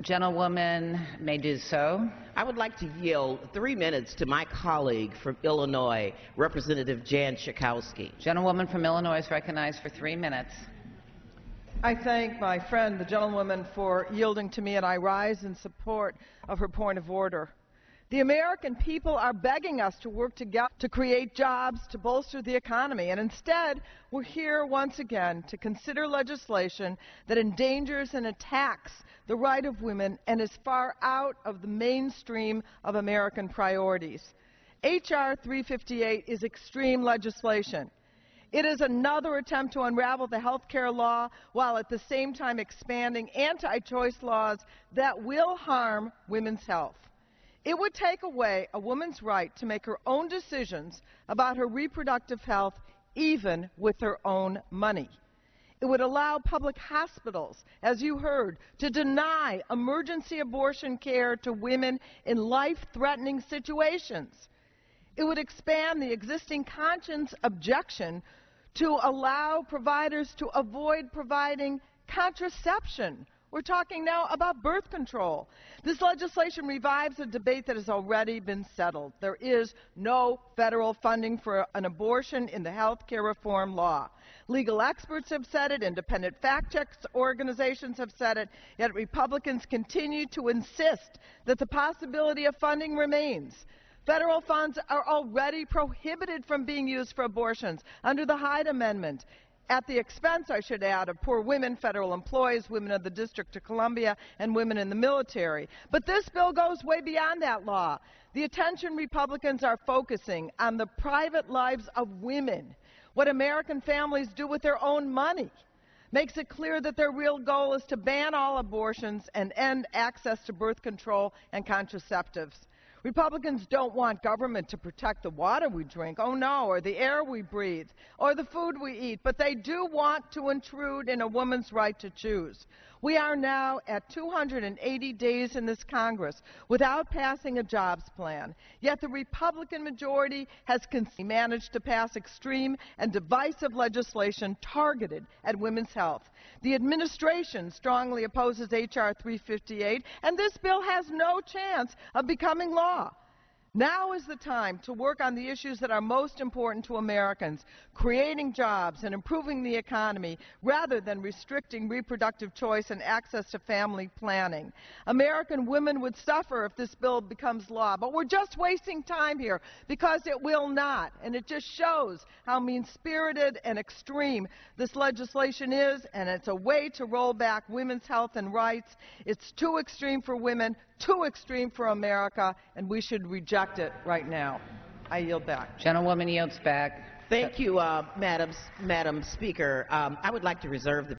Gentlewoman may do so. I would like to yield 3 minutes to my colleague from Illinois, Representative Jan Schakowsky. Gentlewoman from Illinois is recognized for 3 minutes. I thank my friend, the gentlewoman, for yielding to me, and I rise in support of her point of order. The American people are begging us to work together to create jobs, to bolster the economy, and instead we're here once again to consider legislation that endangers and attacks the right of women and is far out of the mainstream of American priorities. H.R. 358 is extreme legislation. It is another attempt to unravel the health care law while at the same time expanding anti-choice laws that will harm women's health. It would take away a woman's right to make her own decisions about her reproductive health, even with her own money. It would allow public hospitals, as you heard, to deny emergency abortion care to women in life-threatening situations. It would expand the existing conscience objection to allow providers to avoid providing contraception. We're talking now about birth control. This legislation revives a debate that has already been settled. There is no federal funding for an abortion in the health care reform law. Legal experts have said it, independent fact-check organizations have said it, yet Republicans continue to insist that the possibility of funding remains. Federal funds are already prohibited from being used for abortions under the Hyde Amendment, at the expense, I should add, of poor women, federal employees, women of the District of Columbia, and women in the military. But this bill goes way beyond that law. The attention Republicans are focusing on the private lives of women, what American families do with their own money, makes it clear that their real goal is to ban all abortions and end access to birth control and contraceptives. Republicans don't want government to protect the water we drink, oh no, or the air we breathe, or the food we eat, but they do want to intrude in a woman's right to choose. We are now at 280 days in this Congress without passing a jobs plan, yet the Republican majority has managed to pass extreme and divisive legislation targeted at women's health. The administration strongly opposes H.R. 358, and this bill has no chance of becoming law. Now is the time to work on the issues that are most important to Americans, creating jobs and improving the economy, rather than restricting reproductive choice and access to family planning. American women would suffer if this bill becomes law, but we're just wasting time here because it will not, and it just shows how mean-spirited and extreme this legislation is, and it's a way to roll back women's health and rights. It's too extreme for women, too extreme for America, and we should reject it right now. I yield back. Gentlewoman yields back. Thank you, Madam Speaker. I would like to reserve the